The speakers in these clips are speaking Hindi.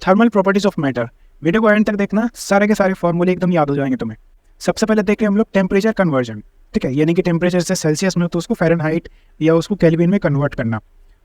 Thermal properties of matter. Video को एंड तक देखना, सारे के सारे फॉर्मूले एकदम याद हो जाएंगे तुम्हें। सबसे पहले देख रहे हैं हम लोग टेम्परेचर कन्वर्जन, ठीक है, यानी कि टेम्परेचर से सेल्सियस में तो उसको फ़ारेनहाइट या उसको केल्विन में कन्वर्ट करना।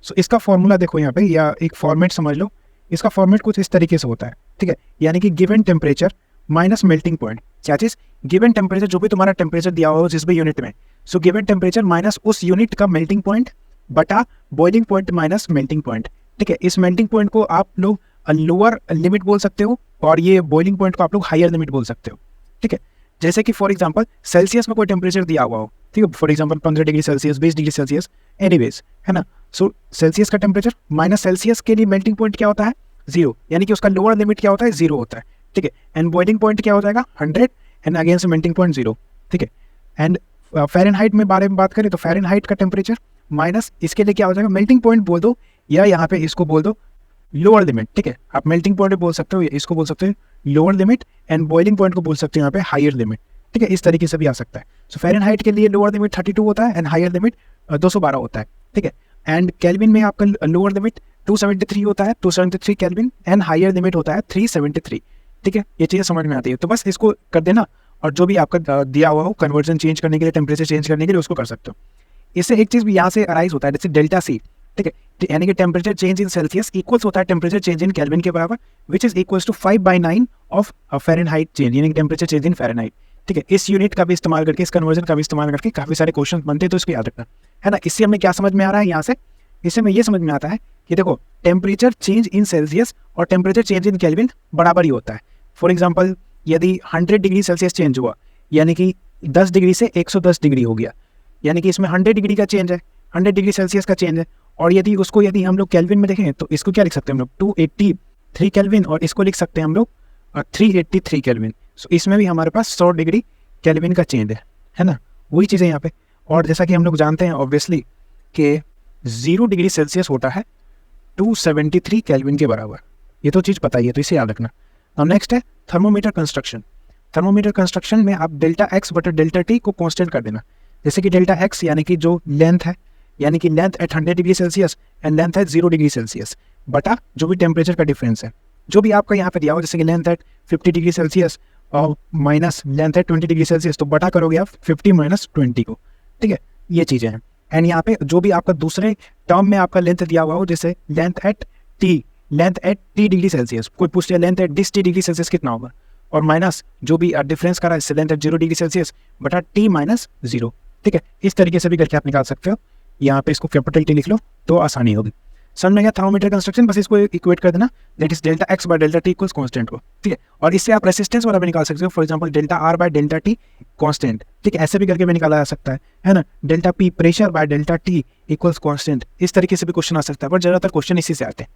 सो इसका फॉर्मूला देखो यहाँ पे, या एक फॉर्मेट समझ लो। इसका फॉर्मेट कुछ इस तरीके से होता है, ठीक है, यानी कि given temperature minus melting point. क्या चीज़? गिवन टेम्परेचर, जो भी तुम्हारा टेम्परेचर दिया हुआ हो जिस भी यूनिट में, सो गिवन टेम्परेचर माइनस उस यूनिट का मेल्टिंग पॉइंट बटा boiling point minus melting point, ठीक है। इस मेल्टिंग पॉइंट को आप लोग लोअर लिमिट बोल सकते हो और ये बॉइलिंग पॉइंट को आप लोग हायर लिमिट बोल सकते हो, ठीक है। जैसे कि फॉर एग्जांपल सेल्सियस में कोई टेम्परेचर दिया हुआ हो, ठीक है, for example 15 degree Celsius, 20 degree Celsius, anyways, है ना। सो सेल्सियस का टेम्परेचर माइनस सेल्सियस के लिए मेल्टिंग पॉइंट क्या होता है? 0, यानी कि उसका लोअर लिमिट क्या होता है? 0 होता है, ठीक है। एंड बॉइलिंग पॉइंट क्या हो जाएगा? 100 एंड अगेंस्ट मेल्टिंग पॉइंट 0, ठीक है। एंड फ़ारेनहाइट में बारे में बात करें तो फ़ारेनहाइट का टेम्परेचर माइनस इसके लिए क्या हो जाएगा? मेल्टिंग पॉइंट बोल दो, या यहाँ पे इसको बोल दो लोअर लिमिट, ठीक है। आप मेल्टिंग पॉइंट बोल सकते हो, इसको बोल सकते हो lower limit, and boiling point को बोल सकते हो यहाँ पे हायर लिमिट, ठीक है। इस तरीके से भी आ सकता है। सो फ़ारेनहाइट के लिए लोअर लिमिट 32 होता है एंड हायर लिमिट 212 होता है, ठीक है। एंड केल्विन में आपका लोअर लिमिट 273 होता है, 273 केल्विन, एंड हायर लिमिट होता है 373, ठीक है। ये चीज़ें समझ में आती है, तो बस इसको कर देना, और जो भी आपका दिया हुआ हो कन्वर्जन चेंज करने के लिए, टेम्परेचर चेंज करने के लिए, उसको कर सकते हो। इससे एक चीज़ भी यहाँ से अराइज होता है, जैसे डेल्टा सी, ठीक है, यानी कि temperature change in Celsius equals होता है टेम्परेचर चेंज इन केल्विन के बराबर, which is equals to 5/9 of Fahrenheit change, यानी कि टेम्परेचर चेंज इन फ़ारेनहाइट, ठीक है। इस यूनिट का भी इस्तेमाल करके, इस कन्वर्जन का भी इस्तेमाल करके काफ़ी सारे क्वेश्चन बनते हैं, तो इसको याद रखना, है ना। इससे हमें क्या समझ में आ रहा है यहाँ से? इससे हमें ये समझ में आता है कि देखो टेम्परेचर चेंज इन सेल्सियस और टेम्परेचर चेंज इन केल्विन बराबर ही होता है। फॉर एग्जाम्पल यदि 100 डिग्री सेल्सियस चेंज हुआ, यानी कि 10 डिग्री से 110 डिग्री हो गया, यानी कि इसमें 100 डिग्री का चेंज है, 100 डिग्री सेल्सियस का चेंज है। और यदि उसको यदि हम लोग केल्विन में देखें तो इसको क्या लिख सकते हैं हम लोग? 283 केल्विन, और इसको लिख सकते हैं हम लोग 383 केल्विन। सो इसमें भी हमारे पास 100 डिग्री केल्विन का चेंज है ना। वही चीज़ें यहाँ पे। और जैसा कि हम लोग जानते हैं ऑब्वियसली कि 0 डिग्री सेल्सियस होता है 273 केल्विन के बराबर, ये तो चीज़ पता ही है, तो इसे याद रखना। अब नेक्स्ट है थर्मोमीटर कंस्ट्रक्शन। थर्मोमीटर कंस्ट्रक्शन में आप डेल्टा एक्स बटा डेल्टा टी को कांस्टेंट कर देना। जैसे कि डेल्टा एक्स यानी कि जो लेंथ है, यानी कि length at 100 degree Celsius and length है 0 डिग्री सेल्सियस, बटा जो भी टेम्परेचर का डिफरेंस है, जो भी आपका यहाँ पे दिया हो, जैसे कि लेंथ एट 50 डिग्री सेल्सियस और minus length at 20 degree Celsius, तो बटा करोगे आप 50 माइनस 20 को, ठीक है। ये चीज़ें हैं। एंड यहाँ पे जो भी आपका दूसरे टर्म में आपका लेंथ दिया हुआ हो, जैसे length at T degree Celsius, कोई पूछ लिया length at this T degree Celsius कितना होगा, और माइनस जो भी डिफरेंस कर रहा है लेंथ एट 0 डिग्री सेल्सियस बटा टी माइनस 0, ठीक है। इस तरीके से भी करके आप निकाल सकते हो। यहाँ पे इसको कैपिटल टी लिख लो तो आसानी होगी। समझ में गया थर्मोमीटर कंस्ट्रक्शन? बस इसको इक्वेट कर देना, that is delta x by delta T equals constant को, ठीक है। और इससे आप रेसिस्टेंस वाला भी निकाल सकते हो, for example delta R by delta T constant, ठीक है। ऐसे भी करके भी निकाला जा सकता है ना। Delta P pressure by delta T equals constant, इस तरीके से भी क्वेश्चन आ सकता है, पर ज़्यादातर क्वेश्चन इसी से आते हैं।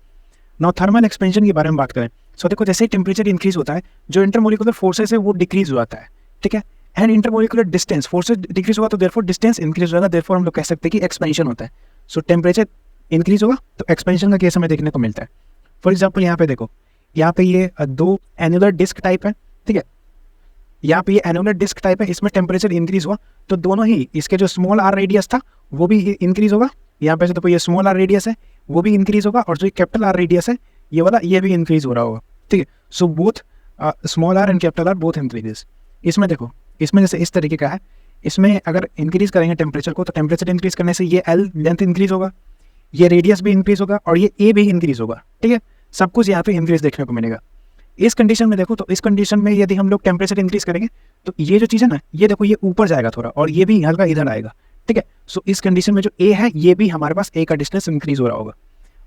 नाउ थर्मल एक्सपेंशन के बारे में बात करें, सो देखो जैसे ही टेम्परेचर इंक्रीज होता है, जो इंटरमोलिकुलर फोर्सेस है वो डिक्रीज हो जाता है, ठीक है। And intermolecular distance, forces decrease होगा तो देयरफॉर डिस्टेंस इंक्रीज होगा, देयरफॉर हम लोग कह सकते हैं कि एक्सपेंशन होता है। सो टेम्परेचर इंक्रीज होगा तो एक्सपेंशन का केस हमें देखने को मिलता है। फॉर एग्जाम्पल यहाँ पे देखो, यहाँ पे ये 2 एनुलर डिस्क टाइप है, ठीक है। यहाँ पे ये एनुलर डिस्क टाइप है, इसमें टेम्परेचर इंक्रीज हुआ तो दोनों ही, इसके जो स्मॉल आर रेडियस था वो भी इंक्रीज होगा, यहाँ पे देखो ये स्मॉल आर रेडियस है वो भी इंक्रीज होगा, और जो कैपिटल आर रेडियस है ये वाला, ये भी इंक्रीज हो रहा होगा, ठीक है। So both small R and capital R both increase. इसमें देखो, इसमें जैसे इस तरीके का है, इसमें अगर इंक्रीज करेंगे टेम्परेचर को, तो टेम्परेचर इंक्रीज करने से ये एल लेंथ इंक्रीज होगा, ये रेडियस भी इंक्रीज होगा, और ये ए भी इंक्रीज होगा, ठीक है। सब कुछ यहाँ पे इंक्रीज देखने को मिलेगा। इस कंडीशन में देखो, तो इस कंडीशन में यदि हम लोग टेम्परेचर इंक्रीज करेंगे तो ये जो चीज़ है ना, ये देखो ये ऊपर जाएगा थोड़ा, और ये भी हल्का इधर आएगा, ठीक है। सो इस कंडीशन में जो ए है, ये भी हमारे पास ए का डिस्टेंस इंक्रीज हो रहा होगा।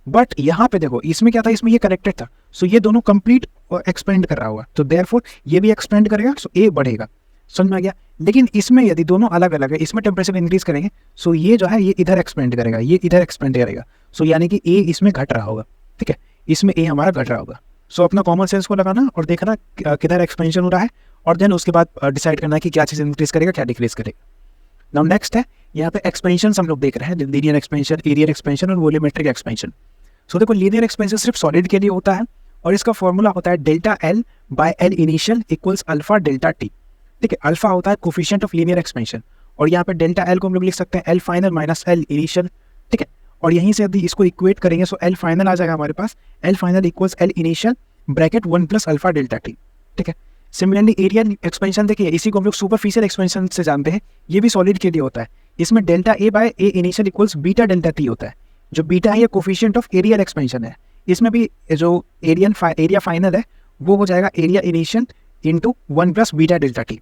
बट यहाँ पे देखो, इसमें क्या था, इसमें ये कनेक्टेड था, सो ये दोनों कंप्लीट एक्सपेंड कर रहा होगा, तो देयरफॉर ये भी एक्सपेंड करेगा, सो ए बढ़ेगा। समझ में आ गया? लेकिन इसमें यदि दोनों अलग अलग है, इसमें टेम्परेचर इंक्रीज करेंगे, सो ये जो है ये इधर एक्सपेंड करेगा, ये इधर एक्सपेंड करेगा, सो यानी कि ए इसमें घट रहा होगा, ठीक है। इसमें ए हमारा घट रहा होगा। सो अपना कॉमन सेंस को लगाना और देखना किधर एक्सपेंशन हो रहा है, और देन उसके बाद डिसाइड करना कि क्या चीज़ इंक्रीज करेगा, क्या डिक्रीज करेगा। नाउ नेक्स्ट है यहाँ पे एक्सपेंशन हम लोग देख रहे हैं, लीनियर एक्सपेंशन, एरियर एक्सपेंशन और वॉल्यूमेट्रिक एक्सपेंशन। सो देखो लीनियर एक्सपेंशन सिर्फ सॉलिड के लिए होता है, और इसका फॉर्मूला होता है delta L by L initial equals alpha delta T, ठीक है। अल्फा होता है कोफिशिएंट ऑफ लीनियर एक्सपेंशन, और यहाँ पे डेल्टा एल को हम लोग लिख सकते हैं L final minus L initial, ठीक है। और यहीं से यदि इसको इक्वेट करेंगे, सो एल फाइनल आ जाएगा हमारे पास, L final equals L initial bracket 1 plus alpha delta T. ठीक है, सिमिलरली एरिया एक्सपेंशन देखिए, इसी को हम लोग सुपरफिशियल एक्सपेंशन से जानते हैं, ये भी सॉलिड के लिए होता है। इसमें delta A by A initial equals beta delta T होता है। जो बीटा है ये कोफिशिएंट ऑफ एरियल एक्सपेंशन है। इसमें भी जो एरिया फाइनल है वो हो जाएगा area initial into 1 plus beta delta T.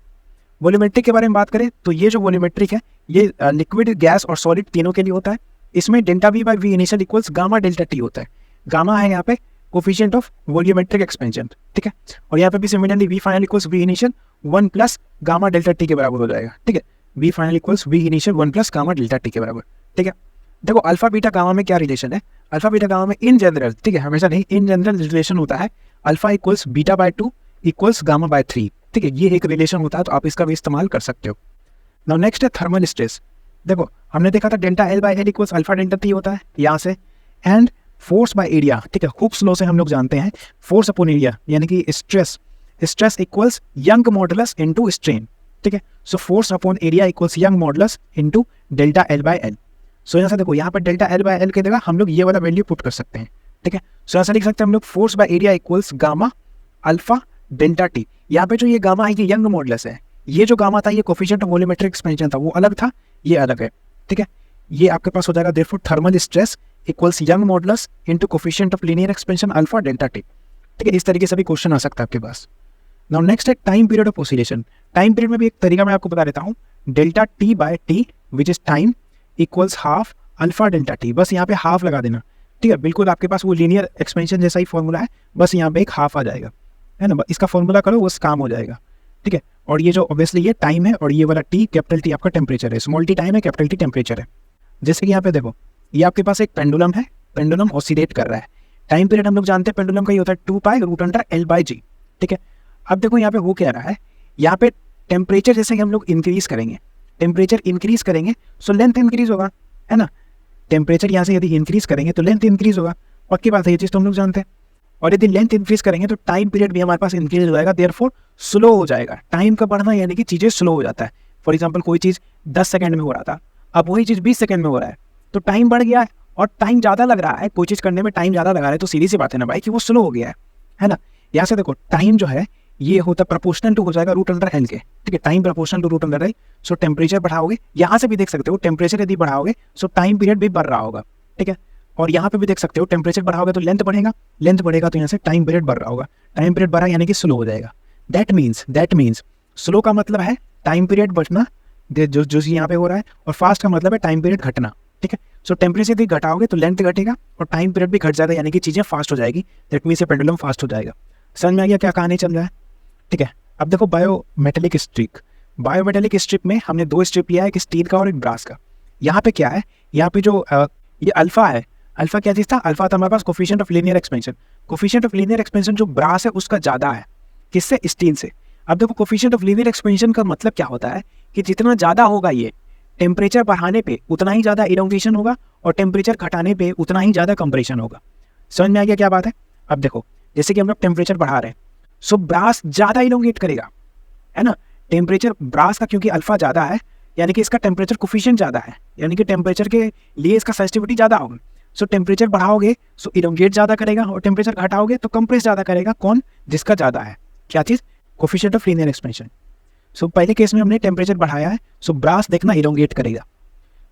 Volumetric के बारे में बात करें तो ये जो वॉल्यूमेट्रिक है ये लिक्विड, गैस और सॉलिड तीनों के लिए होता है। इसमें delta V by V initial equals gamma delta T होता है। गामा है यहाँ पे कोफिशिएंट ऑफ वॉल्यूमेट्रिक एक्सपेंशन। ठीक है, और यहाँ पे भी similarly V final equals V initial 1 plus gamma delta T के बराबर हो जाएगा। ठीक है, V final equals V initial 1 plus gamma delta T के बराबर। ठीक है, देखो अल्फा बीटा गामा में क्या रिलेशन है। अल्फा बीटा गामा में इन जनरल, ठीक है, हमेशा नहीं, इन जनरल रिलेशन होता है alpha equals beta by 2 equals gamma by 3। ठीक है, ये एक रिलेशन होता है, तो आप इसका भी इस्तेमाल कर सकते हो। नाउ नेक्स्ट है थर्मल स्ट्रेस। देखो हमने देखा था delta L by L equals alpha delta T होता है यहाँ से, एंड फोर्स बाय एरिया। ठीक है, हुक्स लॉ से हम लोग जानते हैं फोर्स अपॉन एरिया यानी कि stress equals Young modulus into strain. ठीक है, so force upon area equals Young modulus into delta L by L. So यहाँ से देखो यहाँ पर डेल्टा एल बाय एल की जगह हम लोग ये वाला वैल्यू पुट कर सकते हैं। ठीक है, सो ऐसा लिख सकते हैं हम लोग force by area equals gamma alpha delta T. यहाँ पे जो ये गामा है ये यंग मॉडुलस है, ये जो गामा था ये कोफिशिएंट ऑफ वॉल्यूमेट्रिक एक्सपेंशन था, वो अलग था, ये अलग है। ठीक है, ये आपके पास हो जाएगा therefore thermal stress equals Young modulus into coefficient of linear expansion alpha delta T. ठीक है, इस तरीके से भी क्वेश्चन आ सकता है आपके पास। नाउ नेक्स्ट है time period of oscillation. Time period में भी एक तरीका मैं आपको बता देता हूँ, delta T by T which is time equals half alpha delta T. बस यहाँ पे हाफ लगा देना। ठीक है, बिल्कुल आपके पास वो लीनियर एक्सपेंशन जैसा ही फॉर्मूला है, बस यहाँ पे एक हाफ आ जाएगा, है ना, इसका फॉर्मूला करो बस काम हो जाएगा। ठीक है, और ये जो ऑब्वियसली ये टाइम है और ये वाला टी कैपिटल टी आपका टेम्परेचर है, स्मॉल टी टाइम है, कैपिटल टी टेम्परेचर है। जैसे कि यहाँ पे देखो ये आपके पास एक पेंडुलम है, पेंडुलम ऑसिलेट कर रहा है। टाइम पीरियड हम लोग जानते हैं पेंडुलम का ये होता है 2 pi root under L by g. ठीक है, अब देखो यहाँ पे हो क्या रहा है, यहाँ पे टेम्परेचर जैसे कि हम लोग इंक्रीज करेंगे, टेम्परेचर इंक्रीज करेंगे सो लेंथ इंक्रीज होगा, है ना। टेम्परेचर यहाँ से यदि इंक्रीज करेंगे तो लेंथ इंक्रीज होगा, पक्की बात है, ये चीज़ तो हम लोग जानते हैं। और यदि लेंथ इंक्रीज करेंगे तो टाइम पीरियड भी हमारे पास इंक्रीज हो जाएगा, देयरफॉर स्लो हो जाएगा। टाइम का बढ़ना यानी कि चीज़ें स्लो हो जाता है। फॉर एग्जाम्पल कोई चीज़ 10 सेकंड में हो रहा था, अब वही चीज़ 20 सेकंड में हो रहा है, तो टाइम बढ़ गया है और टाइम ज़्यादा लग रहा है, कोई चीज़ करने में टाइम ज़्यादा लगा रहा है, तो सीधी सी बात है ना भाई कि वो स्लो हो गया है ना। यहाँ से देखो टाइम जो है ये होता है प्रोपोर्शनल टू हो जाएगा रूट अंडर एल के। ठीक है, time proportional to root under L. So temperature बढ़ाओगे, यहाँ से भी देख सकते हो टेम्परेचर यदि बढ़ाओगे सो टाइम पीरियड भी बढ़ रहा होगा। ठीक है, और यहाँ पे भी देख सकते हो टेम्परेचर बढ़ाओगे तो लेंथ बढ़ेगा, लेंथ बढ़ेगा तो यहाँ से टाइम पीरियड बढ़ रहा होगा, टाइम पीरियड बढ़ा यानी कि स्लो हो जाएगा। दैट मीन्स स्लो का मतलब है टाइम पीरियड बढ़ना जो यहाँ पे हो रहा है, और फास्ट का मतलब है टाइम पीरियड घटना। ठीक है, सो टेम्परेचर यदि घटाओगे तो लेंथ घटेगा और टाइम पीरियड भी घट जाएगा यानी कि चीज़ें फास्ट हो जाएगी। दैट मीन्स पेंडुलम फास्ट हो जाएगा। समझ में आ गया क्या कहानी चल रहा है। ठीक है, अब देखो बायोमेटेलिक स्ट्रिप। बायोमेटेलिक स्ट्रिप में हमने 2 स्ट्रिप लिया है, एक स्टील का और एक ब्रास का। यहाँ पे क्या है, यहाँ पे जो ये अल्फा है, अल्फा क्या चीज़ था, अल्फा था हमारे पास coefficient of linear expansion. Coefficient of linear expansion जो ब्रास है उसका ज़्यादा है, किससे, स्टील से। अब देखो कोफिशिएंट ऑफ लीनियर एक्सपेंशन का मतलब क्या होता है कि जितना ज़्यादा होगा ये टेम्परेचर बढ़ाने पे उतना ही ज़्यादा इलोंगेशन होगा और टेम्परेचर घटाने पे उतना ही ज़्यादा कंप्रेशन होगा। समझ में आ गया क्या बात है। अब देखो जैसे कि हम लोग टेम्परेचर बढ़ा रहे हैं सो ब्रास ज़्यादा इलोंगेट करेगा, है ना। टेम्परेचर ब्रास का क्योंकि अल्फा ज़्यादा है यानी कि इसका टेम्परेचर कोफिशिएंट ज़्यादा है, यानी कि टेम्परेचर के लिए इसका सेंसिटिविटी ज़्यादा होगा। सो टेम्परेचर बढ़ाओगे सो इलोंगेट ज़्यादा करेगा और टेम्परेचर घटाओगे तो कंप्रेस ज़्यादा करेगा। कौन, जिसका ज़्यादा है, क्या चीज़, कोफिशिएंट ऑफ लीनियर एक्सपेंशन। सो पहले केस में हमने टेम्परेचर बढ़ाया है सो ब्रास देखना इलोंगेट करेगा,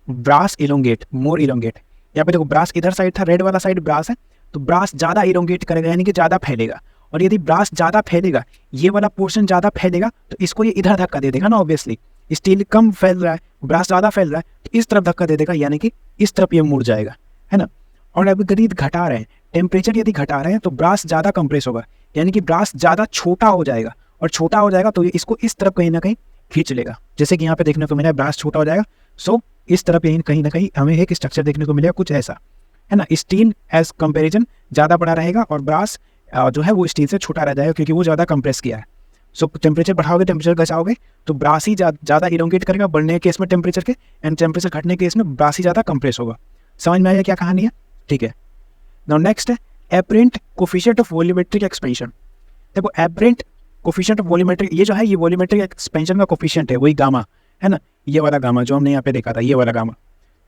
ब्रास इलोंगेट, मोर इलोंगेट। यहाँ पे देखो ब्रास इधर साइड था, रेड वाला साइड ब्रास है, तो ब्रास ज़्यादा इलोंगेट करेगा यानी कि ज़्यादा फैलेगा। और यदि ब्रास ज़्यादा फैलेगा, ये वाला पोर्शन ज़्यादा फैलेगा तो इसको ये इधर धक्का दे देगा ना। ऑब्वियसली स्टील कम फैल रहा है, ब्रास ज़्यादा फैल रहा है, तो इस तरफ धक्का दे देगा यानी कि इस तरफ ये मुड़ जाएगा, है ना। और अभी गरीब घटा रहे हैं, टेम्परेचर यदि घटा रहे हैं तो ब्रास ज़्यादा कंप्रेस होगा यानी कि ब्रास ज़्यादा छोटा हो जाएगा, और छोटा हो जाएगा तो ये इसको इस तरफ कहीं ना कहीं खींच लेगा। जैसे कि यहाँ पे देखने को मिला है ब्रास छोटा हो जाएगा, सो इस तरफ कहीं ना कहीं हमें एक स्ट्रक्चर देखने को मिलेगा कुछ ऐसा, है ना। स्टील एज कंपेरिजन ज़्यादा बड़ा रहेगा और ब्रास जो है वो स्टील से छोटा रह जाएगा क्योंकि वो ज़्यादा कंप्रेस किया है। सो टेम्परेचर बढ़ाओगे, टेम्परेचर घटाओगे तो ब्रास ही ज़्यादा इलोंगेट करेगा बढ़ने के केस में टेम्परेचर के, एंड टेम्परेचर घटने के केस में ब्रास ही ज़्यादा कंप्रेस होगा। समझ में आया क्या कहानी है। ठीक है, नाउ नेक्स्ट है apparent coefficient of volumetric expansion. देखो एपरेंट कोफिशिएंट ऑफ वॉल्यूमेट्रिक, ये जो है ये वॉल्यूमेट्रिक एक्सपेंशन का कोफिशिएंट है, वही गामा, है ना, ये वाला गामा जो हमने यहाँ पे देखा था, ये वाला गामा।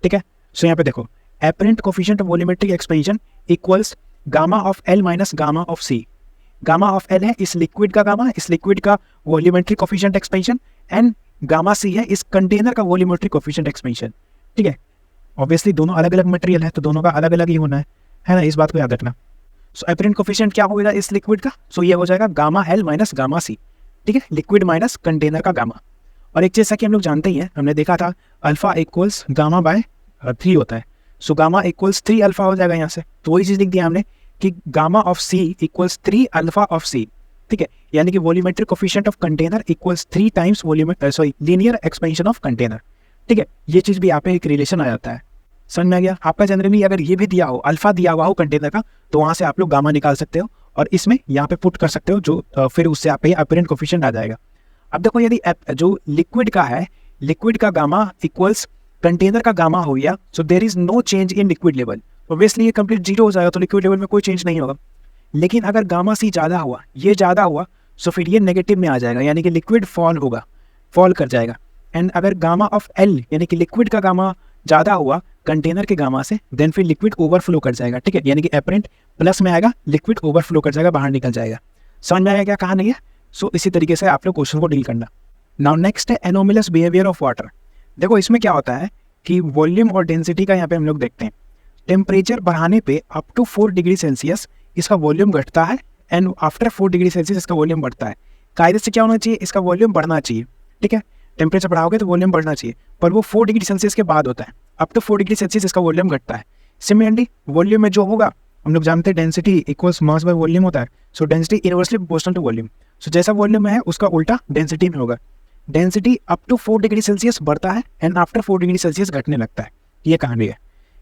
ठीक है, सो यहाँ पे देखो apparent coefficient of volumetric expansion equals gamma of L minus gamma of C. Gamma of L है इस लिक्विड का गामा, इस लिक्विड का volumetric coefficient expansion, and gamma C है इस कंटेनर का वॉल्यूमेट्रिक कोफिशिएंट एक्सपेंशन। ठीक है, ऑब्वियसली दोनों अलग अलग मटेरियल है तो दोनों का अलग अलग ही होना है ना, इस बात को याद रखना। सो एपरेंट कोफिशिएंट क्या होगा इस लिक्विड का, सो ये हो जाएगा गामा एल माइनस गामा सी। ठीक है, लिक्विड माइनस कंटेनर का गामा। और एक जैसा कि हम लोग जानते ही हैं, हमने देखा था अल्फा इक्वल्स गामा बाय 3 होता है, सो गामा इक्वल्स 3 अल्फा हो जाएगा यहाँ से। तो वही चीज़ लिख दिया हमने कि gamma of C equals 3 alpha of C. ठीक है, यानी कि volumetric coefficient of container equals 3 times linear expansion of container. ठीक है, ये चीज़ भी यहाँ पे एक रिलेशन आ जाता है। समझ में आ गया आपका। जनरली अगर ये भी दिया हो, अल्फा दिया हुआ हो कंटेनर का, तो वहाँ से आप लोग गामा निकाल सकते हो और इसमें यहाँ पे पुट कर सकते हो, जो फिर उससे आप अपरेंट कोफिशिएंट आ जाएगा। अब देखो यदि जो लिक्विड का है, लिक्विड का गामा इक्वल्स कंटेनर का गामा हो गया, so there is no change in liquid level. Obviously ये कंप्लीट जीरो हो जाएगा, तो लिक्विड लेवल में कोई चेंज नहीं होगा। लेकिन अगर गामा सी ज़्यादा हुआ, ये ज़्यादा हुआ, सो फिर ये नेगेटिव में आ जाएगा, यानी कि लिक्विड फॉल होगा, फॉल कर जाएगा। एंड अगर गामा ऑफ एल यानी कि लिक्विड का गामा ज़्यादा हुआ कंटेनर के गामा से, देन फिर लिक्विड ओवरफ्लो कर जाएगा। ठीक है, यानी कि एपरेंट प्लस में आएगा, लिक्विड ओवरफ्लो कर जाएगा, बाहर निकल जाएगा। समझ में आएगा क्या कहा नहीं है। सो इसी तरीके से आप लोग क्वेश्चन को डील करना। नाउ नेक्स्ट है एनोमलस बिहेवियर ऑफ वाटर। देखो इसमें क्या होता है कि वॉल्यूम और डेंसिटी का यहाँ पे हम लोग देखते हैं। टेम्परेचर बढ़ाने पे अप टू 4 डिग्री सेल्सियस इसका वॉल्यूम घटता है, एंड आफ्टर 4 डिग्री सेल्सियस इसका वॉल्यूम बढ़ता है। कायदे से क्या होना चाहिए, इसका वॉल्यूम बढ़ना चाहिए। ठीक है, टेम्परेचर बढ़ाओगे तो वॉल्यूम बढ़ना चाहिए, पर वो 4 डिग्री सेल्सियस के बाद होता है। अप टू 4 डिग्री सेल्सियस इसका वॉल्यूम घटता है। सिमिलरली वॉल्यूम में जो होगा, हम लोग जानते हैं density equals mass by volume होता है। So density inversely proportional to volume. So जैसा वॉल्यूम है उसका उल्टा डेंसिटी में होगा। Density up to 4 degree Celsius बढ़ता है एंड आफ्टर 4 डिग्री सेल्सियस घटने लगता है। ये कहानी है।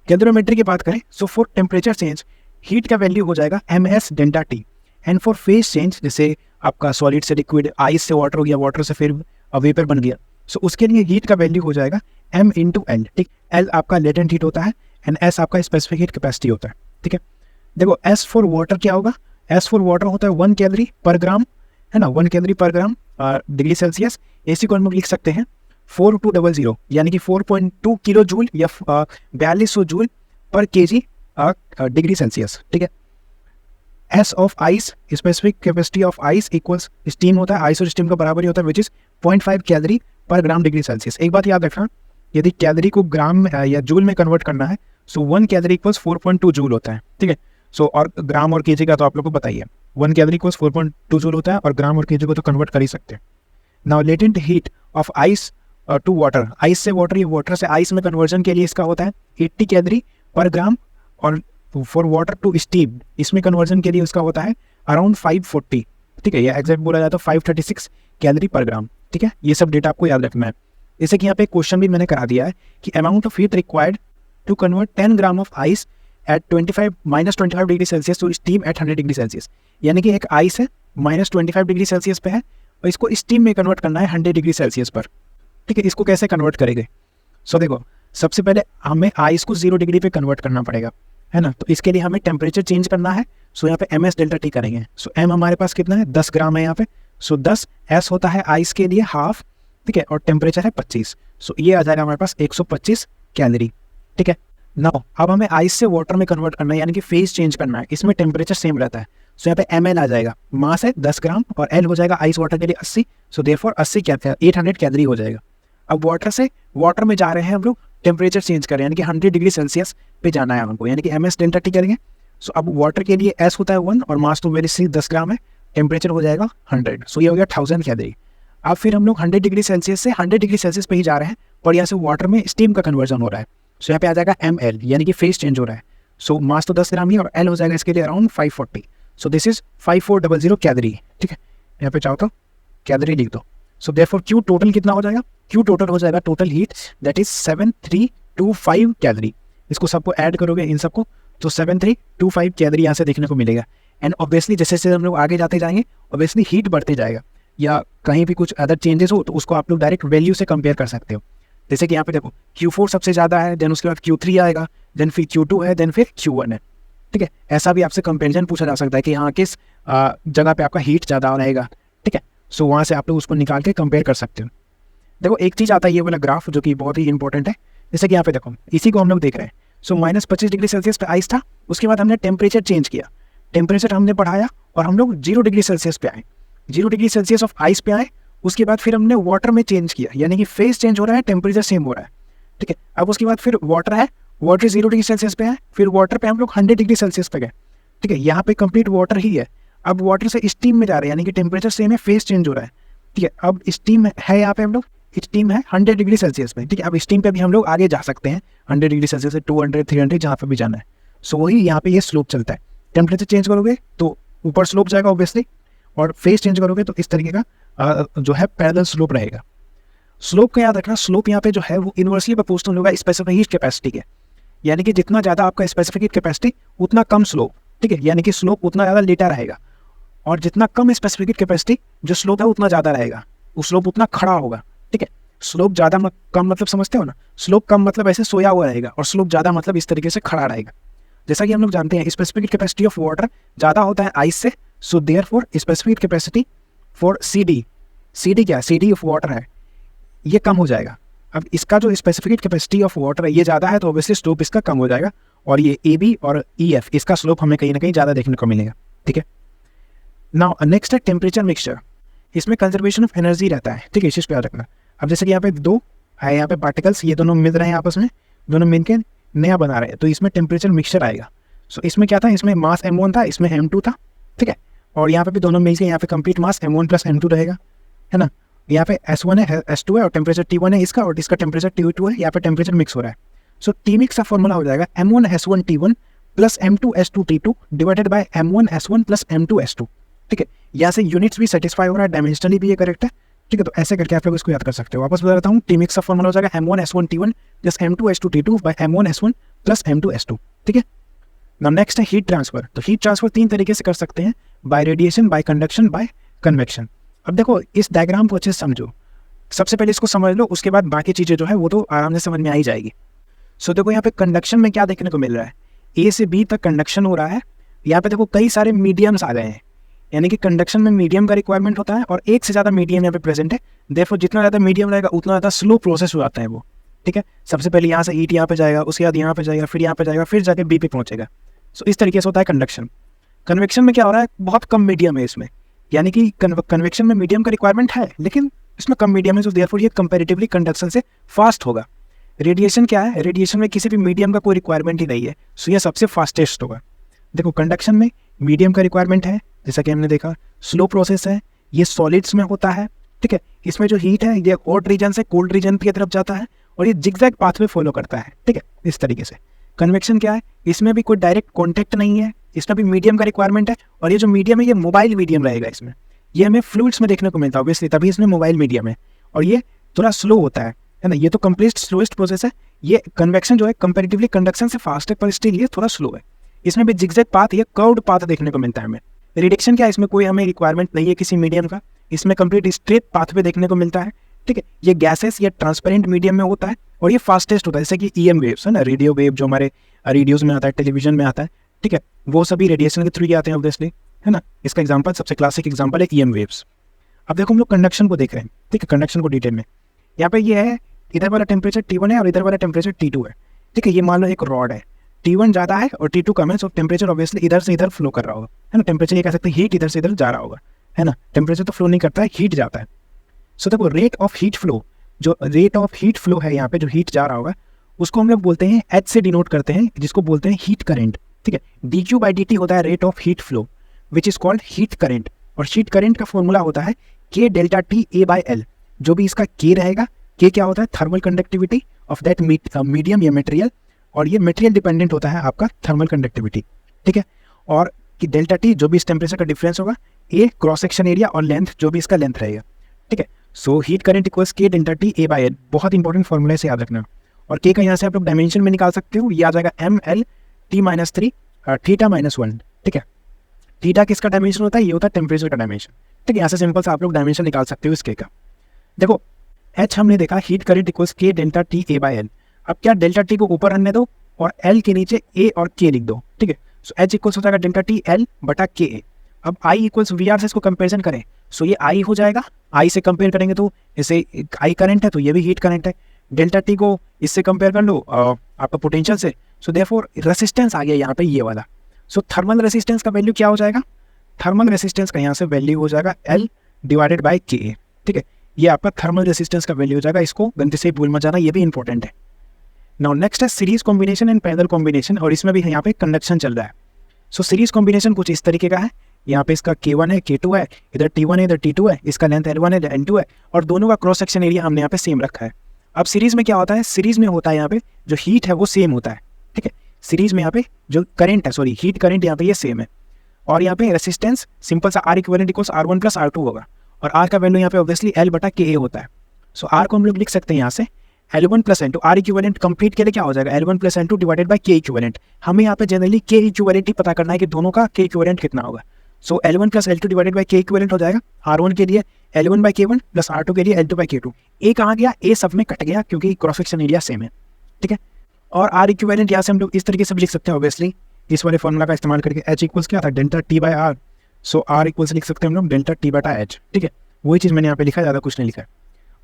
कैलोरीमेट्री की बात करें, so for temperature change heat का वैल्यू हो जाएगा ms delta T, and for phase change जैसे आपका सॉलिड से लिक्विड, आइस से वाटर हो गया, वाटर से फिर वेपर बन गया, सो उसके लिए हीट का वैल्यू हो जाएगा m इंटू एल। ठीक, एल आपका लेटेंट हीट होता है एंड एस आपका स्पेसिफिक हीट कैपेसिटी होता है। ठीक है, देखो एस फॉर वाटर क्या होगा, एस फॉर वाटर होता है 1 कैलोरी पर ग्राम, है ना, 1 कैलोरी पर ग्राम डिग्री सेल्सियस। इसी को हम लोग लिख सकते हैं 4200, यानी कि 4.2 किलो जूल या 4200 जूल पर केजी डिग्री सेल्सियस। ठीक है, S of ice specific capacity of ice equals steam होता है, आइस और स्टीम का बराबर ही होता है, विच इज 0.5 कैलोरी पर ग्राम डिग्री सेल्सियस। एक बात याद रखना, यदि कैलोरी को ग्राम या जूल में कन्वर्ट करना है, सो 1 कैलोरी इक्वल्स 4.2 जूल होता है। ठीक है, सो और ग्राम और केजी का तो आप लोग को बताइए, 1 कैलोरी इक्वल्स 4.2 जूल होता है, और ग्राम और केजी को तो कन्वर्ट कर ही सकते हैं। Now latent heat of ice to water, ice से वाटर या वाटर से आइस में कन्वर्जन के लिए इसका होता है 80 कैलोरी पर ग्राम, और फॉर वाटर टू स्टीम इसमें कन्वर्जन के लिए उसका होता है अराउंड 540। ठीक है, या एग्जैक्ट बोला जाए तो 536 कैलोरी पर ग्राम। ठीक है, ये सब डेटा आपको याद रखना है। जैसे कि यहाँ पे क्वेश्चन भी मैंने करा दिया है कि amount of heat required to convert 10 gram of ice at -25 degree Celsius to steam at 100 degree Celsius. यानी कि एक आइस है -25 डिग्री सेल्सियस पे है और इसको स्टीम में कन्वर्ट करना है 100 डिग्री सेल्सियस पर। ठीक है, इसको कैसे कन्वर्ट करेंगे, सो देखो सबसे पहले हमें आइस को 0 डिग्री पे कन्वर्ट करना पड़ेगा, है ना। तो इसके लिए हमें टेम्परेचर चेंज करना है, सो यहाँ पे ms डेल्टा टी करेंगे। सो m हमारे पास कितना है, 10 ग्राम है यहाँ पे, सो 10, s होता है आइस के लिए हाफ। ठीक है, और टेम्परेचर है 25, सो ये आ जाएगा हमारे पास 125 कैलोरी। ठीक है, नाउ अब हमें आइस से वाटर में कन्वर्ट करना है, यानी कि फेज चेंज करना है, इसमें टेम्परेचर सेम रहता है। सो यहाँ पे ml आ जाएगा, मास है 10 ग्राम और l हो जाएगा आइस वाटर के लिए 80, सो देयरफॉर 800 कैलोरी हो जाएगा। अब वाटर से वाटर में जा रहे हैं हम लोग, टेम्परेचर चेंज करें, यानी कि 100 डिग्री सेल्सियस पे जाना है हमको, यानी कि ms डेल्टा टी करेंगे। सो अब वाटर के लिए s होता है 1 और मास टू वेलोसिटी 10 ग्राम है, टेम्परेचर हो जाएगा 100, सो ये हो गया 1000 कैलोरी। अब फिर हम लोग 100 डिग्री सेल्सियस से 100 डिग्री सेल्सियस पे ही जा रहे हैं, पर यहाँ से वाटर में स्टीम का कन्वर्जन हो रहा है। सो यहाँ पे आ जाएगा ml, यानी कि फेज चेंज हो रहा है। सो मास तो 10 ग्राम ही और l हो जाएगा इसके लिए around 540, so this is 5400 calorie. ठीक है, यहाँ पे चाहो तो कैलोरी लिख दो। सो देयरफॉर Q टोटल कितना हो जाएगा, Q टोटल हो जाएगा total heat that is 7325 calorie. इसको सबको ऐड करोगे इन सबको तो 7325 कैलोरी यहाँ से देखने को मिलेगा। एंड ऑब्वियसली जैसे जैसे हम लोग आगे जाते जाएंगे, ऑब्वियसली हीट बढ़ते जाएगा, या कहीं भी कुछ अदर चेंजेस हो तो उसको आप लोग डायरेक्ट वैल्यू से कंपेयर कर सकते हो। जैसे कि यहाँ पे देखो Q4 सबसे ज़्यादा है, देन उसके बाद Q3 आएगा, देन फिर Q2 है, देन फिर Q1 है। ठीक है, ऐसा भी आपसे कंपेरिजन पूछा जा सकता है कि हाँ किस जगह पे आपका हीट ज़्यादा रहेगा। ठीक है, सो वहाँ से आप लोग उसको निकाल के कंपेयर कर सकते हो। देखो एक चीज़ आता है ये वाला ग्राफ जो कि बहुत ही इंपॉर्टेंट है। जैसे कि यहाँ पे देखो इसी को हम लोग देख रहे हैं। सो -25 डिग्री सेल्सियस पे आइस था, उसके बाद हमने टेम्परेचर चेंज किया, टेम्परेचर हमने बढ़ाया और हम लोग 0 डिग्री सेल्सियस पे आए, 0 डिग्री सेल्सियस ऑफ आइस पे आए। उसके बाद फिर हमने वाटर में चेंज किया, यानी कि फेज चेंज हो रहा है, टेम्परेचर सेम हो रहा है, ठीक है। अब उसके बाद फिर वाटर है, वाटर 0 डिग्री सेल्सियस पे है, फिर वाटर पे हम लोग 100 डिग्री सेल्सियस पे गए, ठीक है। यहाँ पे कंप्लीट वाटर ही है। अब वाटर से स्टीम में जा रहे हैं, यानी कि टेम्परेचर सेम है, फेज चेंज हो रहा है, ठीक है। अब स्टीम है यहाँ पे हम लोग, स्टीम है 100 डिग्री सेल्सियस पे, ठीक है। अब स्टीम पे भी हम लोग आगे जा सकते हैं 100 डिग्री सेल्सियस से 200 300 जहाँ पे भी जाना है। सो वही यहाँ पे ये स्लोप चलता है। टेम्परेचर चेंज करोगे तो ऊपर स्लोप जाएगा ऑब्वियसली, और फेज चेंज करोगे तो इस तरीके का जो है पैरेलल स्लोप रहेगा। स्लोप का याद रखना, स्लोप यहाँ पे जो है वो इनवर्सली प्रोपोर्शनल होगा स्पेसिफिक हीट कैपेसिटी के, यानी कि जितना ज़्यादा आपका स्पेसिफिक हीट कैपेसिटी उतना कम स्लोप, ठीक है। यानी कि स्लोप उतना ज़्यादा लेटा रहेगा, और जितना कम स्पेसिफिक हीट कैपेसिटी जो स्लोप है उतना ज़्यादा रहेगा, वो स्लोप उतना खड़ा होगा, ठीक है। स्लोप ज़्यादा कम मतलब समझते हो ना, स्लोप कम मतलब ऐसे सोया हुआ रहेगा, और स्लोप ज़्यादा मतलब इस तरीके से खड़ा रहेगा। जैसा कि हम लोग जानते हैं स्पेसिफिक कैपेसिटी ऑफ वाटर ज़्यादा होता है आइस से, so therefore specific capacity for CD क्या, CD ऑफ वाटर है, ये कम हो जाएगा। अब इसका जो स्पेसिफिक कैपेसिटी ऑफ वाटर है ये ज़्यादा है, तो ऑब्वियसली स्लोप इसका कम हो जाएगा, और ये AB और EF इसका स्लोप हमें कहीं ना कहीं ज़्यादा देखने को मिलेगा, ठीक है। नाउ नेक्स्ट है टेम्परेचर मिक्सचर। इसमें कंजर्वेशन ऑफ एनर्जी रहता है, ठीक है, इस चीज़ पे याद रखना। अब जैसे कि यहाँ पे दो है, यहाँ पे पार्टिकल्स, ये दोनों मिल रहे हैं आपस में, दोनों मिलकर नया बना रहे हैं, तो इसमें टेम्परेचर मिक्सचर आएगा। सो इसमें क्या था, इसमें मास M1 था, इसमें M2 था, ठीक है। और यहाँ पे भी दोनों मिलकर यहाँ पे कंप्लीट मास M1 + M2 रहेगा, है ना। यहाँ पे S1 है, S2 है, और टेम्परेचर T1 है इसका, और इसका टेम्परेचर T2 है। यहाँ पे टेम्परेचर मिक्स हो रहा है। सो T मिक्स का फॉर्मूला हो जाएगा M1S1T1 + M2S2T2 divided by M1S1 + M2S2, ठीक है। यहाँ से यूनिट्स भी सेटिस्फाई हो रहा है, डायमेंशनली भी ये करेक्ट है, ठीक है। तो ऐसे करके आप लोग इसको याद कर सकते हो। वापस बता देता हूँ, T मिक्स का फॉर्मूला हो जाएगा M1S1T1 + M2S2T2 bye M1S1 + M2S2, ठीक है। नाउ नेक्स्ट है हीट ट्रांसफर। तो हीट ट्रांसफर 3 तरीके से कर सकते हैं, by radiation, by conduction, by convection. अब देखो इस डायग्राम को अच्छे से समझो, सबसे पहले इसको समझ लो, उसके बाद बाकी चीज़ें जो है वो तो आराम से समझ में आ ही जाएगी। सो देखो यहाँ पे कंडक्शन में क्या देखने को मिल रहा है, A से B तक कंडक्शन हो रहा है। यहाँ पे देखो कई सारे मीडियम्स आ गए हैं, यानी कि कंडक्शन में मीडियम का रिक्वायरमेंट होता है, और एक से ज़्यादा मीडियम यहाँ पे प्रेजेंट है। देयरफॉर जितना ज़्यादा मीडियम रहेगा उतना ज़्यादा स्लो प्रोसेस हो जाता है वो, ठीक है। सबसे पहले यहाँ से हीट यहाँ पे जाएगा, उसके बाद यहाँ पे जाएगा, फिर यहाँ पे जाएगा, फिर जाके B पे पहुँचेगा। सो इस तरीके से होता है कंडक्शन। कन्वेक्शन में क्या हो रहा है, बहुत कम मीडियम है इसमें, यानी कि कन्वेक्शन में मीडियम का रिक्वायरमेंट है, लेकिन इसमें कम मीडियम है, तो देयरफॉर ये कंपैरेटिवली कंडक्शन से फास्ट होगा। रेडिएशन क्या है, रेडिएशन में किसी भी मीडियम का कोई रिक्वायरमेंट ही नहीं है, सो ये सबसे फास्टेस्ट होगा। देखो कंडक्शन में मीडियम का रिक्वायरमेंट है, जैसा कि हमने देखा, स्लो प्रोसेस है, ये सॉलिड्स में होता है, ठीक है। इसमें जो हीट है ये हॉट रीजन से कोल्ड रीजन की तरफ जाता है, और ये जिगजैग पाथवे फॉलो करता है, ठीक है, इस तरीके से। कन्वेक्शन क्या है, इसमें भी कोई डायरेक्ट कॉन्टैक्ट नहीं है, इसमें भी मीडियम का रिक्वायरमेंट है, और ये जो मीडियम है ये मोबाइल मीडियम रहेगा। इसमें ये हमें फ्लूइड्स में देखने को मिलता है ऑब्वियसली, तभी इसमें मोबाइल मीडियम है, और ये थोड़ा स्लो होता है ना। ये तो कंप्लीट स्लोएस्ट प्रोसेस है। ये कन्वेक्शन जो है कंपैरेटिवली कंडक्शन से फास्ट है, पर स्टिल ये थोड़ा स्लो है। इसमें भी जिगजैग पाथ या कर्व्ड पाथ देखने को मिलता है हमें। रिडक्शन क्या है, इसमें कोई हमें रिक्वायरमेंट नहीं है किसी मीडियम का, इसमें कंप्लीट स्ट्रेट पाथवे देखने को मिलता है, ठीक है। ये गैसेस या ट्रांसपेरेंट मीडियम में होता है, और ये फास्टेस्ट होता है, जैसे कि EM वेव्स है ना, रेडियो वेव जो हमारे रेडियोज में आता है, टेलीविजन में आता है, ठीक है, वो सभी रेडिएशन के थ्रू ही आते हैं ऑब्वियसली, है ना। इसका एग्जांपल, सबसे क्लासिक एग्जांपल है EM वेव्स। अब देखो हम लोग कंडक्शन को देख रहे हैं, ठीक है, कंडक्शन को डिटेल में। यहाँ पे ये है, इधर वाला टेम्परेचर T1 है और इधर वाला टेम्परेचर T2 है, ठीक है। ये मान लो एक रॉड है, T1 ज़्यादा है और T2 कम है, सो टेम्परेचर ऑब्वियसली इधर से इधर फ्लो कर रहा होगा, है ना। टेम्परेचर ये कह सकते हैं हीट इधर से इधर जा रहा होगा, है ना। टेम्परेचर तो फ्लो नहीं करता है, हीट जाता है। सो देखो रेट ऑफ हीट फ्लो, जो रेट ऑफ हीट फ्लो है यहाँ पे, जो हीट जा रहा होगा उसको हम लोग बोलते हैं H से डिनोट करते हैं, जिसको बोलते हैं हीट करेंट, ठीक है। dQ/dt होता है rate of heat flow, which is called heat current. और हीट करेंट का फॉर्मूला होता है K ΔT A/L। जो भी इसका K रहेगा, K क्या होता है, thermal conductivity of that medium या मटेरियल, और ये मटेरियल डिपेंडेंट होता है आपका थर्मल कंडक्टिविटी, ठीक है। और कि ΔT जो भी इस टेम्परेचर का डिफरेंस होगा, A क्रॉस सेक्शन एरिया, और लेंथ जो भी इसका लेंथ रहेगा, ठीक है। So heat current equals K ΔT A/L, बहुत इंपॉर्टेंट फॉर्मूला से याद रखना। और K का यहाँ से आप लोग डायमेंशन में निकाल सकते हो, ये आ जाएगा ML/T-3 θ-1, ठीक है। थीटा किसका डायमेंशन होता है, ये होता है टेम्परेचर का डायमेंशन, ठीक है। यहाँ से सिंपल से आप लोग डायमेंशन निकाल सकते हो इस K का। देखो H हमने देखा, heat current equals K ΔT A/L। अब क्या ΔT को ऊपर रहने दो और L के नीचे A और K लिख दो, ठीक है। सो H इक्वल्स हो जाएगा ΔT L/K। अब I इक्वल्स VR से इसको कंपेरिजन करें, सो ये I हो जाएगा, I से कंपेयर करेंगे तो इसे I करंट है, तो ये भी हीट करंट है। ΔT को इससे कंपेयर कर लो आपका पोटेंशियल से, सो देयरफॉर रेसिस्टेंस आ गया यहाँ पे ये वाला। सो थर्मल रेसिस्टेंस का वैल्यू क्या हो जाएगा, थर्मल रेसिस्टेंस का यहाँ से वैल्यू हो जाएगा L डिवाइडेड बाई के। ठीक है, ये आपका थर्मल रेसिस्टेंस का वैल्यू हो जाएगा, इसको गलती से भूल मत जाना, ये भी इंपॉर्टेंट है। नाउ नेक्स्ट है series combination and parallel combination, और इसमें भी यहाँ पे कंडक्शन चल रहा है। सो सीरीज कॉम्बिनेशन कुछ इस तरीके का है, यहाँ पे इसका K1 है, K2 है, इधर T1 है, इधर T2 है, इसका लेंथ L1 है, L2 है, और दोनों का क्रॉस सेक्शन एरिया हमने यहाँ पे सेम रखा है। अब सीरीज में क्या होता है, सीरीज में होता है यहाँ पे जो हीट है वो सेम होता है। ठीक है, सीरीज में यहाँ पे जो करंट है, सॉरी हीट करंट यहाँ पे ये सेम है, और यहाँ पे रेसिस्टेंस सिंपल सा R equivalent equals R1 plus R2 होगा, और R का वैल्यू यहाँ पे ऑब्वियसली L बटा KA होता है। सो R को हम लोग लिख सकते हैं यहाँ से L1 plus L2, R equivalent complete के लिए क्या हो जाएगा L1 plus L2 divided by K equivalent. हमें यहाँ पे जनरली K इक्विवेलेंट ही पता करना है कि दोनों का K इक्विवेलेंट कितना होगा। सो L1 plus L2 divided by K equivalent हो जाएगा R1 के लिए L1 by K1 plus R2 के लिए L2 बाई K2। ए कहाँ गया, ए सब में कट गया क्योंकि क्रॉस सेक्शन एरिया सेम है। ठीक है, और R इक्विवेलेंट यहाँ से हम लोग इस तरीके से भी लिख सकते हैं ऑब्वियसली, इस वाले फॉर्मूला का इस्तेमाल करके H इक्वल्स क्या था delta T by R। So R equals लिख सकते हैं हम लोग डेल्टा T बटा H। ठीक है, वही चीज़ मैंने यहाँ पे लिखा है, ज़्यादा कुछ नहीं लिखा है।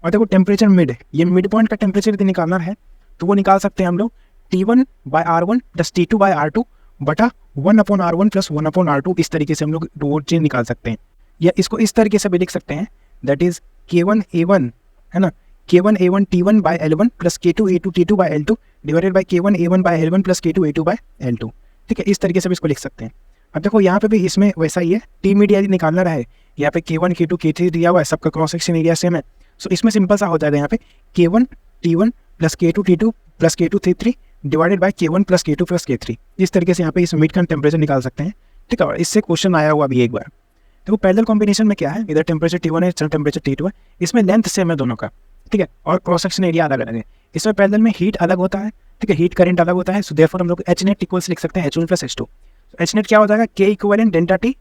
और देखो टेम्परेचर मिड है, ये मिड पॉइंट का टेम्परेचर यदि निकालना है तो वो निकाल सकते हैं हम लोग T1 by R1 plus T2 by R2 बटा 1/R1 प्लस 1/R2। इस तरीके से हम लोग वो चीज़ निकाल सकते हैं, या इसको इस तरीके से भी लिख सकते हैं, दैट इज K1A1 है ना, K1A1 T1 by L1 plus K2A2 T2 by L2 divided by K1A1 by L1 plus K2A2 by L2। ठीक है, इस तरीके से भी इसको लिख सकते हैं। अब देखो यहाँ पे भी इसमें वैसा ही है, टी मीड यदि निकालना रहे, यहाँ पे K1 K2 K3 दिया हुआ है, सबका क्रॉस सेक्शन एरिया सेम है। सो इसमें सिंपल सा हो जाएगा यहाँ पे K1 T1 plus K2 T2 plus K2 T3 divided by K1 plus K2 plus K3। इस तरीके से यहाँ पे इस मिड का टेम्परेचर निकाल सकते हैं। ठीक है, और इससे क्वेश्चन आया हुआ भी एक बार। देखो पैरेलल कॉम्बिनेशन में क्या है, इधर टेम्परेचर T1 है, इधर टेम्परेचर T2 है, इसमें लेंथ सेम है दोनों का। ठीक है, और क्रॉस सेक्शन एरिया अलग अलग है। इसमें पैरेलल में हीट अलग होता है, ठीक है, हीट करंट अलग होता है। सो देयरफॉर हम लोग H नेट इक्वल्स लिख सकते हैं H1 plus H2। H net क्या हो जाएगा, K equivalent delta T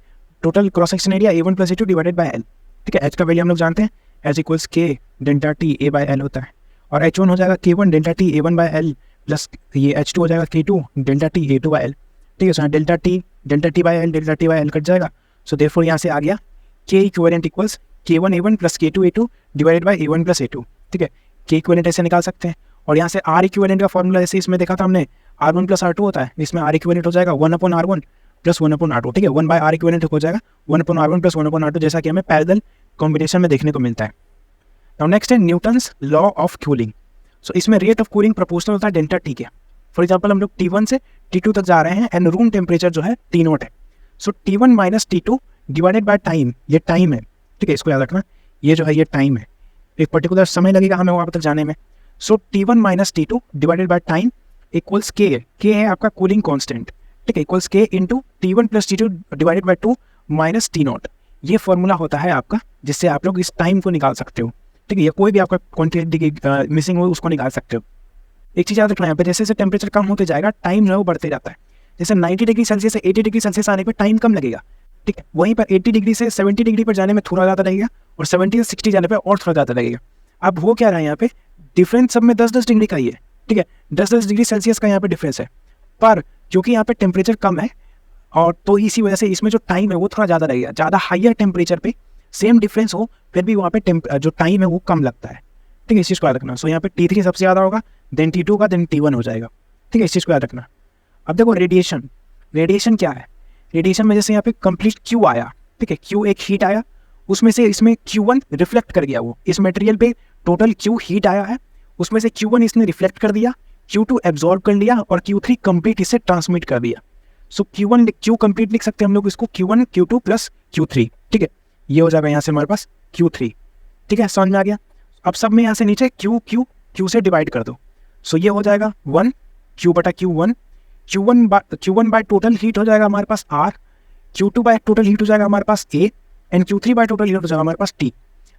total cross section area A1 plus A2 divided by L। ठीक है, H का वैल्यू हम लोग जानते हैं, H equals K delta T A by L होता है, और H1 हो जाएगा K1 delta T A1 by L plus ये H2 हो जाएगा K2 delta T A2 by L। ठीक है, so delta T by L delta T by L cut जाएगा। सो देयरफॉर यहाँ से आ गया K equivalent equals K1A1 plus K2A2 divided by A1 plus A2। ठीक है, K इक्विवेलेंट ऐसे निकाल सकते हैं, और यहाँ से R इक्विवेलेंट का फॉर्मूला जैसे इसमें देखा था हमने R1 प्लस R2 होता है, इसमें R इक्विवेलेंट हो जाएगा 1/R1 प्लस 1/R2। ठीक है, 1 बाई R इक्विवेलेंट हो जाएगा 1/R1 प्लस 1/R2, जैसा कि हमें पैरेलल कॉम्बिनेशन में देखने को मिलता है। नाउ नेक्स्ट है न्यूटन्स लॉ ऑफ कूलिंग। सो इसमें रेट ऑफ कूलिंग प्रोपोर्शनल होता है डेल्टा T के। फॉर एग्जाम्पल हम लोग T1 से T2 तक जा रहे हैं एंड रूम टेम्परेचर जो है T0 है। सो T1 minus T2 divided by time, ये टाइम है। ठीक है, इसको याद रखना, ये जो है ये टाइम है, एक पर्टिकुलर समय लगेगा हमें वहाँ तक जाने में। सो T1 minus T2 divided by time equals K है आपका कूलिंग कॉन्स्टेंट। ठीक है, equals K into T1 plus T2 divided by 2 minus T0। ये फॉर्मूला होता है आपका, जिससे आप लोग इस टाइम को निकाल सकते हो। ठीक है, या कोई भी आपका क्वांटिटी मिसिंग हो उसको निकाल सकते हो। एक चीज़ याद रखना यहाँ पे, जैसे जैसे टेम्परेचर कम होते जाएगा टाइम जो है वो बढ़ते जाता है। जैसे 90 डिग्री सेल्सियस से 80 डिग्री सेल्सियस आने पर टाइम कम लगेगा। ठीक है, वहीं पर 80 डिग्री से 70 डिग्री पर जाने में थोड़ा ज़्यादा लगेगा, और 70 से 60 जाने पर और थोड़ा ज़्यादा लगेगा। अब हो क्या रहा है यहाँ पे, डिफरेंस सब में 10-10 डिग्री का ही है। ठीक है, 10-10 डिग्री सेल्सियस का यहाँ पे डिफरेंस है, पर क्योंकि यहाँ पे टेम्परेचर कम है और तो इसी वजह से इसमें जो टाइम है वो थोड़ा ज़्यादा लगेगा। ज़्यादा हायर टेम्परेचर पे सेम डिफरेंस हो फिर भी वहाँ पे जो टाइम है वो कम लगता है। ठीक है, इस चीज़ को याद रखना। सो यहाँ पे T3 सबसे ज़्यादा होगा, देन T2 का, देन T1 हो जाएगा। ठीक है, इस चीज़ को याद रखना। अब देखो रेडिएशन क्या है, रेडिएशन में जैसे यहाँ पे कंप्लीट Q आया, ठीक है, Q एक हीट आया, उसमें से इसमें Q1 रिफ्लेक्ट कर गया, वो इस मटेरियल पे टोटल Q हीट आया है, उसमें से Q1 इसने रिफ्लेक्ट कर दिया, Q2 एब्जॉर्ब कर लिया, और Q3 कंप्लीट इसे ट्रांसमिट कर दिया। सो Q कंप्लीट लिख सकते हैं हम लोग इसको Q1 Q2 प्लस Q3। ठीक है, ये हो जाएगा यहाँ से हमारे पास Q3। ठीक है, समझ में आ गया। अब सब में यहाँ से नीचे Q से डिवाइड कर दो। सो ये हो जाएगा 1 Q बटा Q1 बाय टोटल हीट हो जाएगा हमारे पास R, Q2 by total heat हो जाएगा हमारे पास A, and Q3 by total heat हो जाएगा हमारे पास T।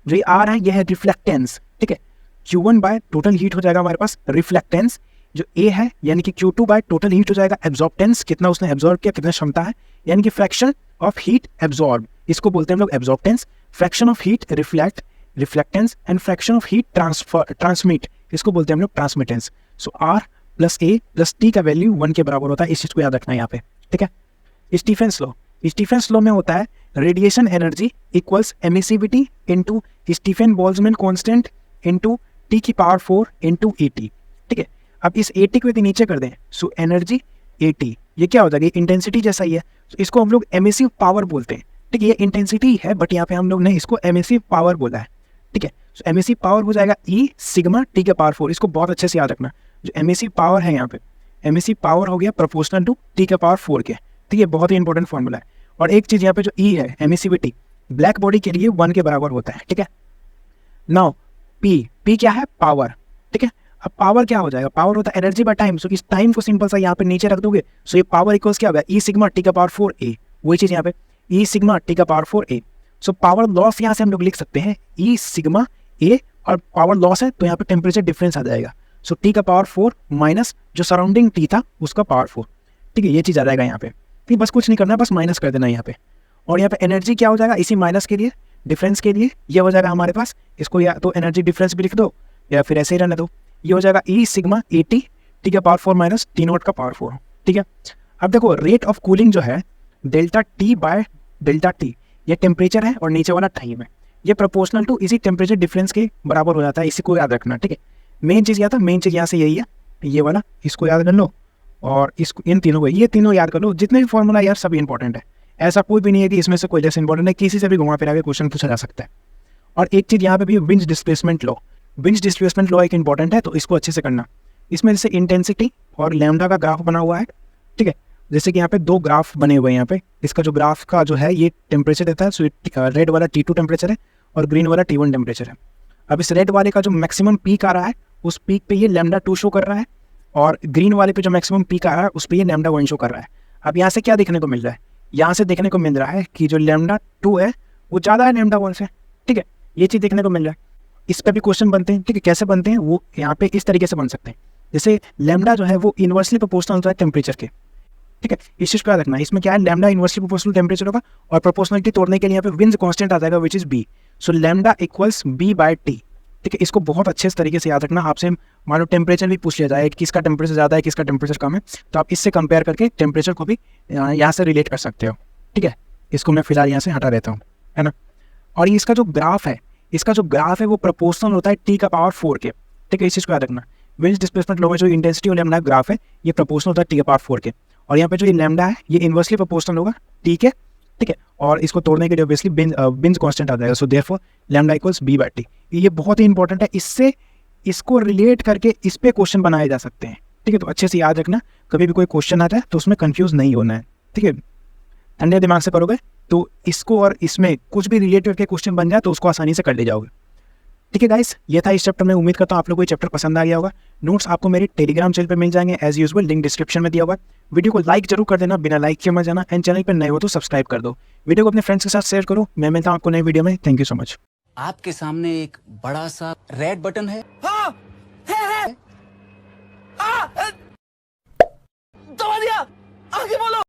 जो ये R है ये है रिफ्लेक्टेंस। ठीक है, Q1 बाय टोटल हीट हो जाएगा हमारे पास रिफ्लेक्टेंस, जो A है यानी कि Q2 बाय टोटल हीट हो जाएगा एब्जॉर्बटेंस, कितना उसने एब्जॉर्ब किया, कितना क्षमता है, यानी कि फ्रैक्शन ऑफ हीट एब्जॉर्ब, इसको बोलते हैं हम लोग absorptance. Fraction of heat reflectance and fraction of heat transmit, इसको बोलते हैं हम लोग transmittance. So R plus A plus T का वैल्यू 1 के बराबर होता है, इस चीज़ को याद रखना है यहाँ पे। ठीक है, स्टीफेंस लॉ में होता है radiation energy equals emissivity into Stefan Boltzmann constant into T⁴ into AT। ठीक है, अब इस AT को यदि नीचे कर दें, सो एनर्जी AT, ये क्या हो जाएगा, इंटेंसिटी जैसा ही है, तो इसको हम लोग एमिसिव पावर बोलते हैं। ठीक है, ये इंटेंसिटी है, बट यहाँ पे हम लोग ने इसको एमिसिव पावर बोला है। ठीक है, सो एमिसिव पावर हो जाएगा ई सिग्मा टी के पावर 4। इसको बहुत अच्छे से याद रखना, जो एमिसिव पावर है यहाँ पे, एमिसिव पावर हो गया प्रोपोर्शनल टू टी के पावर 4 के। ठीक है, बहुत ही इंपॉर्टेंट फॉर्मूला है। और एक चीज़ यहाँ पे जो ई है, एमिसिविटी, ब्लैक बॉडी के लिए 1 के बराबर होता है। ठीक है, नाउ पी क्या है, पावर। ठीक है, अब पावर क्या हो जाएगा, पावर होता है एनर्जी बाय टाइम। सो इस टाइम को सिंपल सा यहाँ पे नीचे रख दोगे, सो ये पावर इक्वल्स क्या होगा, ई सिग्मा टी का पावर 4 ए। वही चीज़ यहाँ पे ई सिग्मा टी का पावर 4 ए। सो पावर लॉस यहाँ से हम लोग लिख सकते हैं ई सिग्मा ए, और पावर लॉस है तो यहाँ पे टेम्परेचर डिफरेंस आ जाएगा। सो टी का पावर 4 माइनस जो सराउंडिंग टी था उसका पावर 4। ठीक है, ये चीज़ आ जाएगा यहाँ पे। ठीक, बस कुछ नहीं करना, बस माइनस कर देना यहाँ पे। और यहाँ पे एनर्जी क्या हो जाएगा, इसी माइनस के लिए, डिफरेंस के लिए ये हो जाएगा हमारे पास, इसको या तो एनर्जी डिफरेंस भी लिख दो या फिर ऐसे ही रहने दो। ये हो जाएगा ई सिग्मा ए टी टी का पावर 4 माइनस टी नॉट का पावर 4। ठीक है, अब देखो रेट ऑफ कूलिंग जो है delta T by delta T, ये टेम्परेचर है और नीचे वाला टाइम है, ये प्रोपोर्शनल टू इसी टेम्परेचर डिफरेंस के बराबर हो जाता है। इसी को याद रखना। ठीक है, मेन चीज़ क्या था, मेन चीज़ यहाँ से यही है, ये वाला इसको याद कर लो, और इसको इन तीनों को, ये तीनों याद कर लो। जितने भी फॉर्मूला यार सब इंपॉर्टेंट है, ऐसा कोई भी नहीं है कि इसमें से कोई जैसे इंपॉर्टेंट है, किसी से भी घुमा फिरा के क्वेश्चन पूछा जा सकता है। और एक चीज़ यहाँ पे भी Vij displacement law, Vij displacement law एक इंपॉर्टेंट है, तो इसको अच्छे से करना। इसमें जैसे इंटेंसिटी और लैम्डा का ग्राफ बना हुआ है। ठीक है, जैसे कि यहाँ पे 2 ग्राफ बने हुए हैं यहाँ पे, इसका जो ग्राफ का जो है ये टेम्परेचर देता है, सो रेड वाला T2 टेम्परेचर है और ग्रीन वाला T1 टेम्परेचर है। अब इस रेड वाले का जो मैक्सिमम पीक आ रहा है उस पीक पे ये लैम्डा 2 शो कर रहा है, और ग्रीन वाले पे जो मैक्सिमम पीक आ रहा है उस पे ये लैम्डा 1 शो कर रहा है। अब यहाँ से क्या देखने को मिल रहा है, यहाँ से देखने को मिल रहा है कि जो लैम्डा 2 है वो ज़्यादा है लैम्डा 1 से। ठीक है, ये चीज़ देखने को मिल रहा है। इस पर भी क्वेश्चन बनते हैं। ठीक है, कैसे बनते हैं वो यहाँ पे इस तरीके से बन सकते हैं, जैसे लैम्डा जो है वो इन्वर्सली प्रोपोर्शनल होता है टेम्परेचर के। ठीक है, इस चीज़ को याद रखना। इसमें क्या है, लैम्डा इन्वर्सली प्रोपोर्शनल टेम्परेचर होगा, और प्रोपोर्शनलिटी तोड़ने के लिए यहाँ पे विंज कांस्टेंट आ जाएगा which is B. So lambda equals B by T. ठीक है, इसको बहुत अच्छे तरीके से याद रखना। आपसे मान लो टेम्परेचर भी पूछ लिया जाए, किसका टेम्परेचर ज़्यादा है किसका टेम्परेचर कम है, तो आप इससे कंपेयर करके टेम्परेचर को भी यहाँ से रिलेट कर सकते हो। ठीक है, इसको मैं फिलहाल यहाँ से हटा देता हूँ, है ना। और ये इसका जो ग्राफ है, इसका जो ग्राफ है वो प्रोपोर्शनल होता है टी का पावर 4 के। ठीक है, इस चीज़ को याद रखना। विंज डिस्प्लेसमेंट लॉ में जो इंटेंसिटी और लैम्डा ग्राफ है ये प्रोपोर्शनल होता है टी का पावर 4 के, और यहाँ पे जो ये लैम्डा है ये इन्वर्सली प्रोपोर्शनल होगा टी के। ठीक है, और इसको तोड़ने के लिए ऑब्वियसली बिंज कांस्टेंट आ जाएगा, so therefore lambda equals B by T. ये बहुत ही इंपॉर्टेंट है, इससे इसको रिलेट करके इस पे क्वेश्चन बनाए जा सकते हैं। ठीक है, तो अच्छे से याद रखना, कभी भी कोई क्वेश्चन आता है तो उसमें कंफ्यूज नहीं होना है। ठीक है, ठंडे दिमाग से करोगे तो इसको और इसमें कुछ भी रिलेट करके क्वेश्चन बन जाए तो उसको आसानी से कर ले जाओगे। ठीक है गाइस, ये था इस चैप्टर में। उम्मीद करता हूँ आप लोगों को ये चैप्टर पसंद आ गया होगा। नोट्स आपको मेरे टेलीग्राम चैनल पे मिल जाएंगे एज यूजुअल, लिंक डिस्क्रिप्शन में दिया होगा। वीडियो को लाइक जरूर कर देना, बिना लाइक किए मत जाना, एंड चैनल पर नए हो तो सब्सक्राइब कर दो। वीडियो को अपने फ्रेंड्स के साथ शेयर करो। मैं मिलता हूँ आपको नई वीडियो में। Thank you so much. आपके सामने एक बड़ा सा रेड बटन है। हाँ, है। दबा दिया, आगे बोलो।